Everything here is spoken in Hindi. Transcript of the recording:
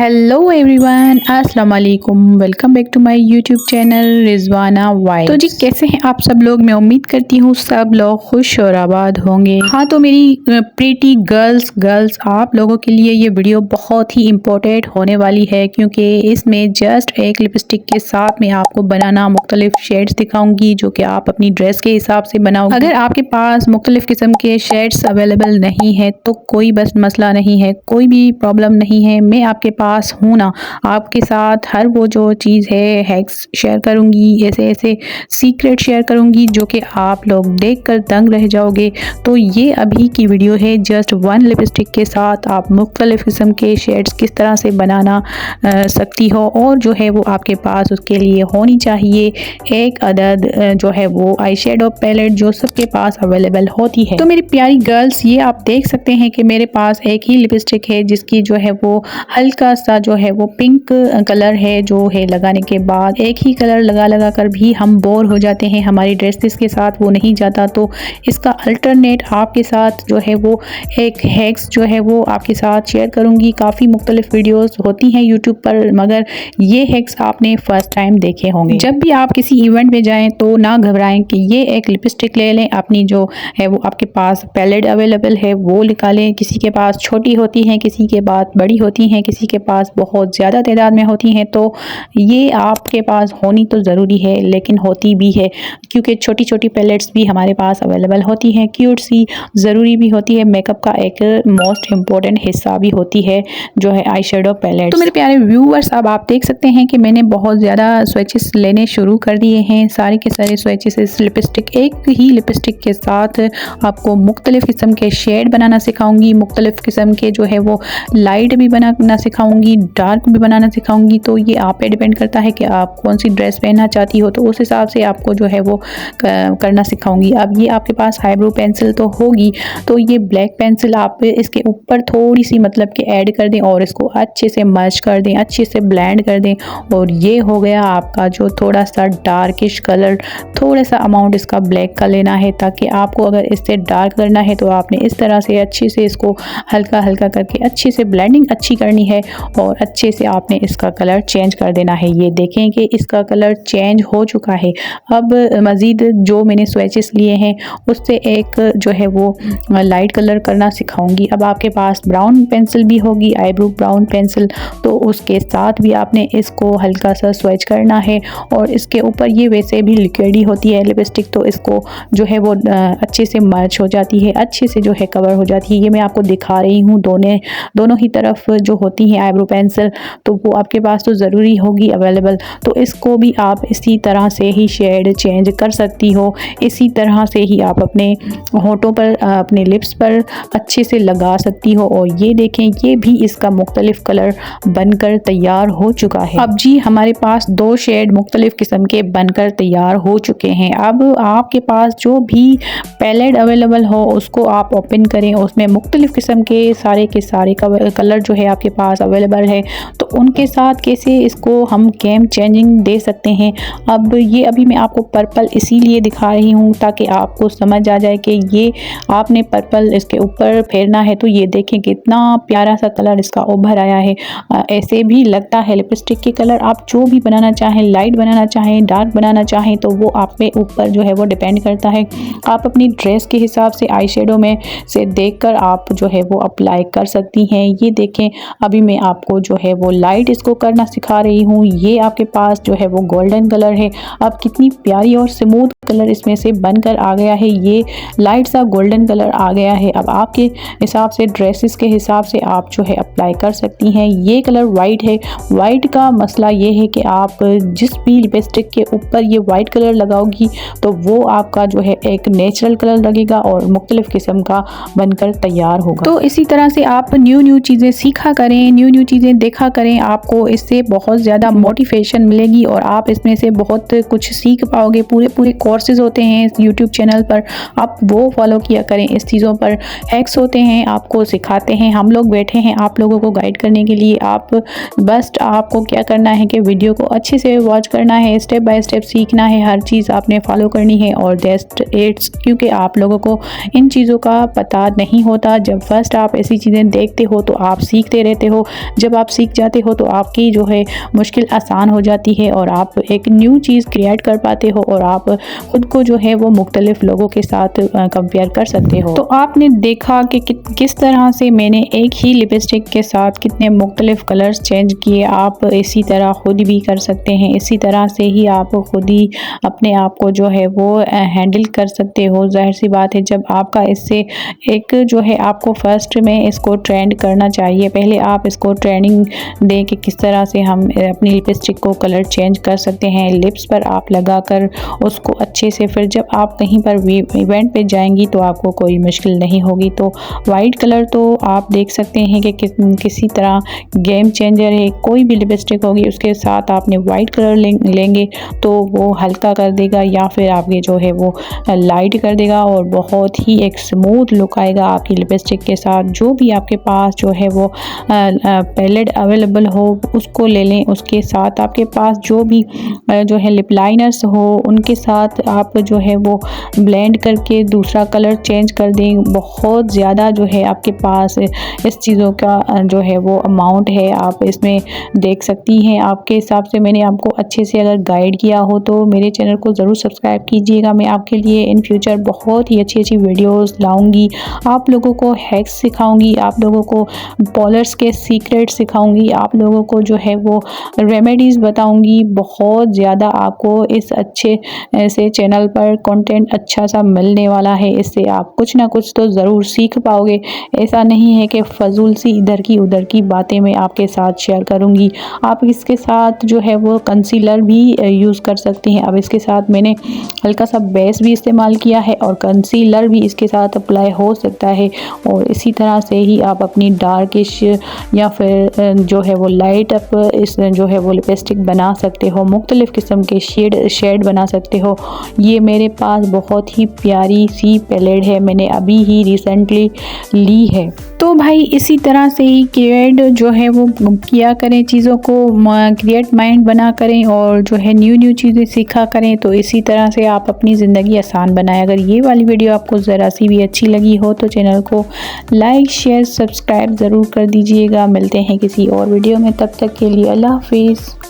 हेलो एवरीवन, अस्सलाम वालेकुम। Welcome back to my YouTube channel Rizwana vibes. तो जी कैसे हैं आप सब लोग। मैं उम्मीद करती हूँ सब लोग खुश और आबाद होंगे। हाँ, तो मेरी प्रीटी गर्ल्स आप लोगों के लिए ये वीडियो बहुत ही इम्पोर्टेंट होने वाली है, क्योंकि इसमें जस्ट एक लिपस्टिक के साथ मैं आपको बनाना मुख्तलिफ शेड्स दिखाऊंगी जो कि आप अपनी ड्रेस के हिसाब से बनाओगे। अगर आपके पास मुख्तलिफ किस्म के शेड्स अवेलेबल नहीं है तो कोई बस मसला नहीं है, कोई भी प्रॉब्लम नहीं है। मैं आपके पास हूँ ना, आपके साथ हर वो जो चीज़ है हैक्स शेयर करूँगी, ऐसे ऐसे सीक्रेट शेयर करूँगी जो कि आप लोग देखकर दंग रह जाओगे। तो ये अभी की वीडियो है, जस्ट वन लिपस्टिक के साथ आप मुख्तलिफ किस्म के शेड्स किस तरह से बनाना सकती हो, और जो है वो आपके पास उसके लिए होनी चाहिए एक अदद जो है वो आई शेडो पैलेट जो सबके पास अवेलेबल होती है। तो मेरी प्यारी गर्ल्स, ये आप देख सकते हैं कि मेरे पास एक ही लिपस्टिक है जिसकी जो है वो हल्का सा जो है वो पिंक कलर है, जो है लगाने के बाद एक ही कलर लगा कर भी हम बोर हो जाते हैं, हमारी ड्रेसेस के साथ वो नहीं जाता। तो इसका अल्टरनेट आपके साथ जो है वो एक हैक्स जो है वो आपके साथ शेयर करूंगी। काफ़ी मुख्तलिफ वीडियोस होती हैं यूट्यूब पर, मगर ये हैक्स आपने फर्स्ट टाइम देखे होंगे। जब भी आप किसी इवेंट में जाएं तो ना घबराएं कि ये एक लिपस्टिक ले लें, अपनी जो है वो आपके पास पैलेट अवेलेबल है वो निकालें। किसी के पास छोटी होती हैं, किसी के पास बड़ी होती हैं, किसी के पास बहुत ज़्यादा तादाद में होती हैं। तो ये आपके पास होनी तो ज़रूरी है, लेकिन होती भी है क्योंकि छोटी छोटी पैलेट्स भी हमारे पास अवेलेबल होती हैं। क्यूट सी ज़रूरी भी होती है, मेकअप का एक मोस्ट इम्पॉर्टेंट हिस्सा भी होती है जो है आई शेडो पैलेट। तो मेरे प्यारे व्यूअर्स, अब आप देख सकते हैं कि मैंने बहुत ज़्यादा स्विचेस लेने शुरू कर दिए हैं। सारे के सारे स्विचेस इस लिपस्टिक, एक ही लिपस्टिक के साथ आपको मुख्तलिफ किस्म के शेड बनाना सिखाऊंगी, मुख्तलिफ किस्म के जो है वो लाइट भी बनाना सिखाऊंगी, डार्क भी बनाना सिखाऊंगी। तो ये आप पे डिपेंड करता है कि आप कौन सी ड्रेस पहनना चाहती हो, तो उस हिसाब से आपको जो है वो करना सिखाऊंगी। अब ये आपके पास आईब्रो पेंसिल तो होगी, तो ये ब्लैक पेंसिल आप इसके ऊपर थोड़ी सी मतलब कि ऐड कर दें और इसको अच्छे से मर्ज कर दें, अच्छे से ब्लेंड कर दें। और ये हो गया आपका जो थोड़ा सा डार्किश कलर, थोड़ा सा अमाउंट इसका ब्लैक का लेना है, ताकि आपको अगर इससे डार्क करना है तो आपने इस तरह से अच्छे से इसको हल्का हल्का करके अच्छे से ब्लेंडिंग अच्छी करनी है और अच्छे से आपने इसका कलर चेंज कर देना है। ये देखें कि इसका कलर चेंज हो चुका है। अब मज़ीद जो मैंने स्वेचेस लिए हैं उससे एक जो है वो लाइट कलर करना सिखाऊंगी। अब आपके पास ब्राउन पेंसिल भी होगी, आईब्रो ब्राउन पेंसिल, तो उसके साथ भी आपने इसको हल्का सा स्वेच करना है। और इसके ऊपर ये वैसे भी लिक्विड ही होती है लिपस्टिक, तो इसको जो है वो अच्छे से मर्ज हो जाती है, अच्छे से जो है कवर हो जाती है। ये मैं आपको दिखा रही हूँ, दोनों ही तरफ जो होती हैं आईब्रो पेंसिल, तो वो आपके पास तो ज़रूरी होगी अवेलेबल। तो इसको भी आप इसी तरह से ही शेड चेंज कर सकती हो, इसी तरह से ही आप अपने होठों पर, अपने लिप्स पर अच्छे से लगा सकती हो। और ये देखें, ये भी इसका मुख्तलिफ कलर बनकर तैयार हो चुका है। अब जी हमारे पास 2 शेड मुख्तलिफ किस्म के बनकर तैयार हो चुके हैं। अब आपके पास जो भी पैलेट अवेलेबल हो उसको आप ओपन करें, उसमें मुख्तलिफ किस्म के सारे कलर जो है आपके पास अवेलेबल है, तो उनके साथ कैसे इसको हम गेम चेंजिंग दे सकते हैं। अब ये अभी मैं आपको पर्पल इसीलिए दिखा रही हूँ ताकि आपको समझ आ जाए कि ये आपने पर्पल इसके ऊपर फेरना है। तो ये देखें कितना प्यारा सा कलर इसका उभर आया है। ऐसे भी लगता है लिपस्टिक के कलर आप जो भी बनाना चाहें, लाइट बनाना चाहें, डार्क बनाना चाहें, तो वो आप पे ऊपर जो है वो डिपेंड करता है। आप अपनी ड्रेस के हिसाब से आई शेडो में से देखकर आप जो है वो अप्लाई कर सकती हैं। ये देखें, अभी मैं आपको जो है वो लाइट इसको करना सिखा रही हूँ। ये आपके पास जो है वो गोल्डन कलर है। अब कितनी प्यारी और स्मूथ कलर इसमें से बनकर आ गया है, ये लाइट सा गोल्डन कलर आ गया है। अब आपके हिसाब से, ड्रेसेस के हिसाब से आप जो है अप्लाई कर सकती हैं। ये कलर वाइट है। वाइट का मसला ये है कि आप जिस भी लिपस्टिक के ऊपर ये वाइट कलर लगाओगी तो वो आपका जो है एक नेचुरल कलर लगेगा और मुख्तलिफ किस्म का बनकर तैयार होगा। तो इसी तरह से आप न्यू चीज़ें सीखा करें, न्यू चीज़ें देखा करें, आपको इससे बहुत ज़्यादा मोटिवेशन मिलेगी और आप इसमें से बहुत कुछ सीख पाओगे। पूरे कोर्सेज होते हैं इस यूट्यूब चैनल पर, आप वो फॉलो किया करें। इस चीज़ों पर हैक्स होते हैं, आपको सिखाते हैं, हम लोग बैठे हैं आप लोगों को गाइड करने के लिए। आपको क्या करना है कि वीडियो को अच्छे से वॉच करना है, स्टेप बाय स्टेप सीखना है, हर चीज़ आपने फॉलो करनी है। और जस्ट इट्स क्योंकि आप लोगों को इन चीज़ों का पता नहीं होता। जब फर्स्ट आप ऐसी चीज़ें देखते हो तो आप सीखते रहते हो, जब आप सीख जाते हो तो आपकी जो है मुश्किल आसान हो जाती है और आप एक न्यू चीज़ क्रिएट कर पाते हो और आप खुद को जो है वो मुख्तलिफ लोगों के साथ कंपेयर कर सकते हो। तो आपने देखा कि किस तरह से मैंने एक ही लिपस्टिक के साथ कितने मुख्तलिफ कलर्स चेंज किए। आप इसी तरह खुद भी कर सकते हैं, इसी तरह से ही आप खुद ही अपने आप को जो है वो हैंडल कर सकते हो। जाहिर सी बात है, जब आपका इससे एक जो है आपको फर्स्ट में इसको ट्रेंड करना चाहिए, पहले आप इसको ट्रेनिंग दें कि किस तरह से हम अपनी लिपस्टिक को कलर चेंज कर सकते हैं। लिप्स पर आप लगाकर उसको अच्छे से, फिर जब आप कहीं पर इवेंट पे जाएंगी तो आपको कोई मुश्किल नहीं होगी। तो वाइट कलर तो आप देख सकते हैं कि किसी तरह गेम चेंजर है। कोई भी लिपस्टिक होगी उसके साथ आपने वाइट कलर लेंगे तो वो हल्का कर देगा या फिर आपके जो है वो लाइट कर देगा और बहुत ही एक स्मूथ लुक आएगा आपकी लिपस्टिक के साथ। जो भी आपके पास जो है वो पैलेट अवेलेबल हो उसको ले लें, उसके साथ आपके पास जो भी जो है लिप लाइनर्स हो उनके साथ आप जो है वो ब्लेंड करके दूसरा कलर चेंज कर दें। बहुत ज़्यादा जो है आपके पास इस चीज़ों का जो है वो अमाउंट है, आप इसमें देख सकती हैं। आपके हिसाब से मैंने आपको अच्छे से अगर गाइड किया हो तो मेरे चैनल को ज़रूर सब्सक्राइब कीजिएगा। मैं आपके लिए इन फ्यूचर बहुत ही अच्छी वीडियोस लाऊंगी, आप लोगों को हैक्स सिखाऊंगी, आप लोगों को पॉलर्स के सीक्रेट सिखाऊंगी, आप लोगों को जो है वो रेमेडीज़ बताऊंगी। बहुत ज़्यादा आपको इस अच्छे से चैनल पर कंटेंट अच्छा सा मिलने वाला है। इससे आप कुछ ना कुछ तो ज़रूर सीख पाओगे। ऐसा नहीं है कि फजूल सी इधर की उधर की बातें मैं आपके साथ शेयर करूंगी। आप इसके साथ जो है वो कंसीलर भी यूज़ कर सकती हैं। अब इसके साथ मैंने हल्का सा बेस भी इस्तेमाल किया है और कंसीलर भी इसके साथ अप्लाई हो सकता है। और इसी तरह से ही आप अपनी डार्किश या फिर जो है वो लाइट अप इस जो है वो लिपस्टिक बना सकते हो, मुख्तलिफ़ किस्म के शेड बना सकते हो। ये मेरे पास बहुत ही प्यारी सी पैलेट है, मैंने अभी ही रिसेंटली ली है। तो भाई इसी तरह से ही क्रिएट जो है वो किया करें, चीज़ों को क्रिएट माइंड बना करें और जो है न्यू चीज़ें सीखा करें। तो इसी तरह से आप अपनी ज़िंदगी आसान बनाएं। अगर ये वाली वीडियो आपको ज़रा सी भी अच्छी लगी हो तो चैनल को लाइक शेयर सब्सक्राइब ज़रूर कर दीजिएगा। मिलते हैं किसी और वीडियो में, तब तक के लिए अल्लाह हाफिज़।